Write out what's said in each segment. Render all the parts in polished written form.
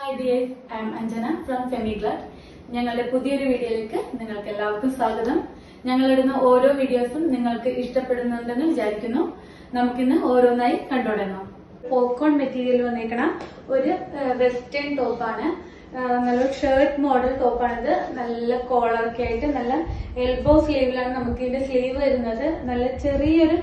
Hi dears, I am Anjana from സെമിഗ്ലാഡ്. ഞങ്ങളുടെ പുതിയൊരു വീഡിയോയിലേക്ക് നിങ്ങൾക്ക് എല്ലാവർക്കും സ്വാഗതം. ഞങ്ങളിടുന്ന ഓരോ വീഡിയോസും നിങ്ങൾക്ക് ഇഷ്ടപ്പെടുന്നുണ്ടെന്ന് വിചാരിക്കുന്നു. നമുക്കിന്ന് ഓരോന്നായി കണ്ടുടങ്ങാം. പോപ്കോൺ മെറ്റീരിയൽ വന്നേക്കണ ഒരു വെസ്റ്റേൺ ടോപ്പാണ്. നല്ലൊരു ഷർട്ട് മോഡൽ ടോപ്പാണിത്. നല്ല കോളറൊക്കെ ആയിട്ട് നല്ല എൽബോ സ്ലീവിലാണ് നമുക്ക് ഇതിന്റെ സ്ലീവ് വരുന്നത്. നല്ല ചെറിയൊരു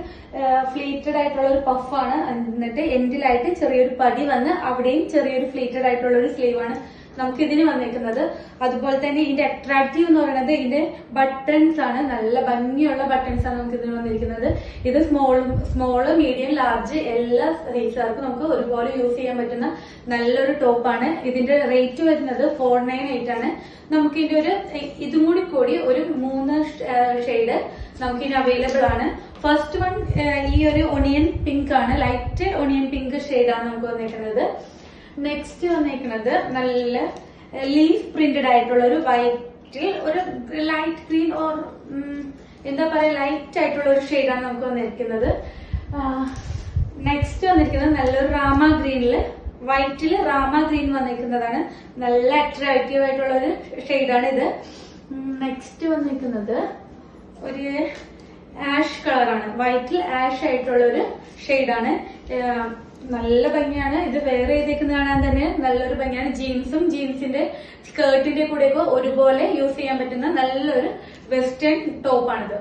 ഫ്ലീറ്റഡ് ആയിട്ടുള്ള ഒരു പഫാണ്. എന്നിട്ട് എൻഡിലായിട്ട് ചെറിയൊരു പടി വന്ന് അവിടെയും ചെറിയൊരു ഫ്ലീറ്റഡ് ആയിട്ടുള്ള ഒരു സ്ലീവാണ് നമുക്ക് ഇതിന് വന്നേക്കുന്നത്. അതുപോലെ തന്നെ ഇതിന്റെ അട്രാക്റ്റീവ് എന്ന് പറയുന്നത് ഇതിന്റെ ബട്ടൺസ് ആണ്. നല്ല ഭംഗിയുള്ള ബട്ടൺസ് ആണ് നമുക്ക് ഇതിന് വന്നിരിക്കുന്നത്. ഇത് സ്മോള് മീഡിയം ലാർജ് എല്ലാ സൈസുകാർക്കും നമുക്ക് ഒരുപോലെ യൂസ് ചെയ്യാൻ പറ്റുന്ന നല്ലൊരു ടോപ്പാണ്. ഇതിന്റെ റേറ്റ് വരുന്നത് 498 ആണ്. നമുക്ക് ഇതിന്റെ ഇതും കൂടി ഒരു 3 ഷെയ്ഡ് നമുക്ക് ഇതിന് അവൈലബിൾ ആണ്. ഫസ്റ്റ് വൺ ഈ ഒരു ഒണിയൻ പിങ്ക് ആണ്. ലൈറ്റ് ഒണിയൻ പിങ്ക് ഷെയ്ഡാണ് നമുക്ക് വന്നിരിക്കുന്നത്. നെക്സ്റ്റ് വന്നിരിക്കുന്നത് നല്ല ലീഫ് പ്രിന്റഡ് ആയിട്ടുള്ള ഒരു വൈറ്റിൽ ഒരു ലൈറ്റ് ഗ്രീൻ ഓർ എന്താ പറയാ ലൈറ്റ് ആയിട്ടുള്ള ഒരു ഷെയ്ഡാണ് നമുക്ക് വന്നിരിക്കുന്നത്. നെക്സ്റ്റ് വന്നിരിക്കുന്നത് നല്ലൊരു റാമ ഗ്രീനില് വൈറ്റില് റാമ ഗ്രീൻ വന്നിരിക്കുന്നതാണ്. നല്ല അട്രാക്റ്റീവ് ആയിട്ടുള്ള ഒരു ഷെയ്ഡാണ് ഇത്. നെക്സ്റ്റ് വന്നിരിക്കുന്നത് ഒരു ആഷ് കളറാണ്. വൈറ്റിൽ ആഷ് ആയിട്ടുള്ള ഒരു ഷെയ്ഡാണ്. നല്ല ഭംഗിയാണ്. ഇത് വെയർ ചെയ്തേക്കുന്ന കാണാൻ തന്നെ നല്ലൊരു ഭംഗിയാണ്. ജീൻസും ജീൻസിന്റെ സ്കേർട്ടിന്റെ കൂടെയൊക്കെ ഒരുപോലെ യൂസ് ചെയ്യാൻ പറ്റുന്ന നല്ലൊരു വെസ്റ്റേൺ ടോപ്പാണിത്.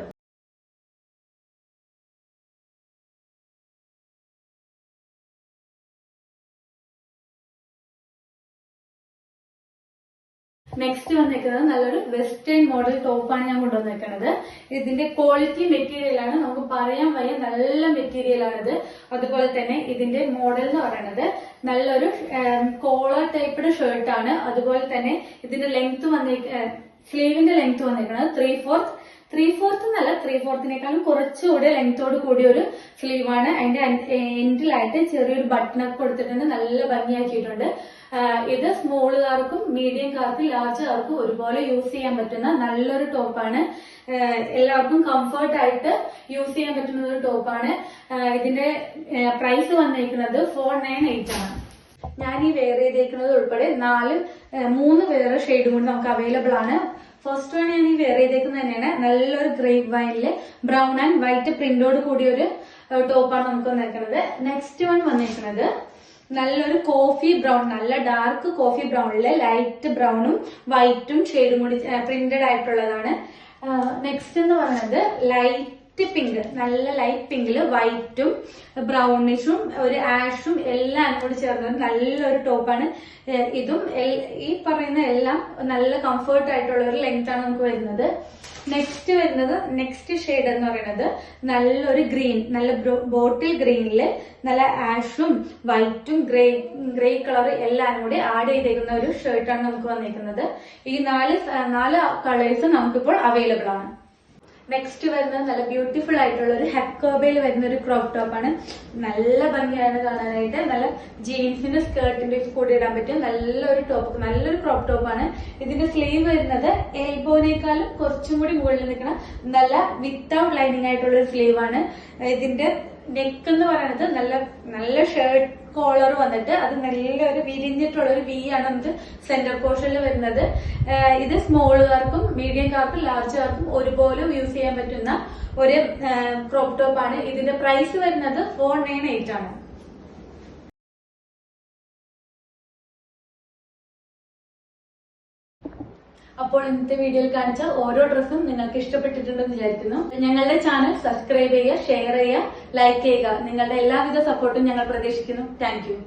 നെക്സ്റ്റ് വന്നിരിക്കുന്നത് നല്ലൊരു വെസ്റ്റേൺ മോഡൽ ടോപ്പാണ് ഞാൻ കൊണ്ടുവന്നിരിക്കുന്നത്. ഇതിന്റെ ക്വാളിറ്റി മെറ്റീരിയൽ ആണ്, നമുക്ക് പറയാൻ വയ്യ, നല്ല മെറ്റീരിയൽ ആണിത്. അതുപോലെ തന്നെ ഇതിന്റെ മോഡൽ എന്ന് പറയുന്നത് നല്ലൊരു കോളർ ടൈപ്പ്ഡ് ഷർട്ട് ആണ്. അതുപോലെ തന്നെ ഇതിന്റെ ലെങ്ത് സ്ലീവിന്റെ ലെങ്ത് വന്നിരിക്കുന്നത് 3/4 എന്നല്ല, 3/4 കുറച്ചുകൂടി ലെങ്തോട് കൂടിയ ഒരു സ്ലീവാണ്. അതിന്റെ എൻഡിലായിട്ട് ചെറിയൊരു ബട്ടണൊക്കെ കൊടുത്തിട്ടുണ്ട്. നല്ല ഭംഗിയാക്കിയിട്ടുണ്ട്. ഇത് സ്മോളുകാർക്കും മീഡിയംകാർക്കും ലാർജുകാർക്കും ഒരുപോലെ യൂസ് ചെയ്യാൻ പറ്റുന്ന നല്ലൊരു ടോപ്പാണ്. എല്ലാവർക്കും കംഫർട്ട് ആയിട്ട് യൂസ് ചെയ്യാൻ പറ്റുന്ന ഒരു ടോപ്പാണ്. ഇതിന്റെ പ്രൈസ് വന്നിരിക്കുന്നത് 498 ആണ്. ഞാൻ ഈ വെയർ ചെയ്തേക്കുന്നത് ഉൾപ്പെടെ 3 വേറെ ഷെയ്ഡും കൂടി നമുക്ക് അവൈലബിൾ ആണ്. ഫസ്റ്റ് വൺ ഞാൻ ഈ വെയർ ചെയ്തേക്കുന്നത് തന്നെയാണ്. നല്ലൊരു ഗ്രേപ്പ് വൈനില് ബ്രൗൺ ആൻഡ് വൈറ്റ് പ്രിന്റോട് കൂടിയ ഒരു ടോപ്പാണ് നമുക്ക് വന്നിരിക്കുന്നത്. നെക്സ്റ്റ് വൺ വന്നിരിക്കുന്നത് നല്ലൊരു കോഫി ബ്രൗൺ, നല്ല ഡാർക്ക് കോഫി ബ്രൗണില് ലൈറ്റ് ബ്രൗണും വൈറ്റും ഷെയ്ഡും കൂടി പ്രിന്റഡ് ആയിട്ടുള്ളതാണ്. നെക്സ്റ്റ് എന്ന് പറയുന്നത് ലൈറ്റ് പിങ്ക്, നല്ല ലൈറ്റ് പിങ്കില് വൈറ്റും ബ്രൗണിഷും ഒരു ആഷും എല്ലാം കൂടി ചേർന്നത് നല്ലൊരു ടോപ്പാണ്. ഇതും ഈ പറയുന്ന എല്ലാം നല്ല കംഫർട്ട് ആയിട്ടുള്ള ഒരു ലെങ്ത് ആണ് നമുക്ക് വരുന്നത്. നെക്സ്റ്റ് ഷെയ്ഡ് എന്ന് പറയുന്നത് നല്ലൊരു ഗ്രീൻ, നല്ല ബോട്ടിൽ ഗ്രീനില് നല്ല ആഷും വൈറ്റും ഗ്രേ കളർ എല്ലാം കൂടി ആഡ് ചെയ്തേക്കുന്ന ഒരു ഷർട്ടാണ് നമുക്ക് വന്നിരിക്കുന്നത്. ഈ 4 കളേഴ്സ് നമുക്കിപ്പോൾ അവൈലബിൾ ആണ്. നെക്സ്റ്റ് വരുന്നത് നല്ല ബ്യൂട്ടിഫുൾ ആയിട്ടുള്ള ഒരു ഹെക്കോബയിൽ വരുന്ന ഒരു ക്രോപ്പ് ടോപ്പാണ്. നല്ല ഭംഗിയാണ് കാണാനായിട്ട്. നല്ല ജീൻസിന്റെ സ്കേർട്ടിന്റെ കൂടെ ഇടാൻ പറ്റും നല്ലൊരു ക്രോപ്പ് ടോപ്പാണ്. ഇതിന്റെ സ്ലീവ് വരുന്നത് എൽബോനേക്കാളും കുറച്ചും കൂടി മുകളിൽ നിൽക്കുന്ന നല്ല വിത്തൗട്ട് ലൈനിങ് ആയിട്ടുള്ള ഒരു സ്ലീവ് ആണ്. ഇതിന്റെ നെക്ക് എന്ന് പറയുന്നത് നല്ല ഷർട്ട് കോളർ വന്നിട്ട് അത് നല്ലൊരു വിരിഞ്ഞിട്ടുള്ള ഒരു വി ആണ് നമുക്ക് സെന്റർ പോർഷനിൽ വരുന്നത്. ഇത് സ്മോളുകാർക്കും മീഡിയംകാർക്കും ലാർജുകാർക്കും ഒരുപോലെ യൂസ് ചെയ്യാൻ പറ്റുന്ന ഒരു ക്രോപ്പ് ടോപ്പ് ആണ്. ഇതിന്റെ പ്രൈസ് വരുന്നത് 498 ആണ്. അപ്പോൾ ഇന്നത്തെ വീഡിയോയിൽ കാണിച്ച ഓരോ ഡ്രസ്സും നിങ്ങൾക്ക് ഇഷ്ടപ്പെട്ടിട്ടുണ്ടെന്ന് വിചാരിക്കുന്നു. ഞങ്ങളുടെ ചാനൽ സബ്സ്ക്രൈബ് ചെയ്യുക, ഷെയർ ചെയ്യുക, ലൈക്ക് ചെയ്യുക. നിങ്ങളുടെ എല്ലാവിധ സപ്പോർട്ടും ഞങ്ങൾ പ്രതീക്ഷിക്കുന്നു. Thank you.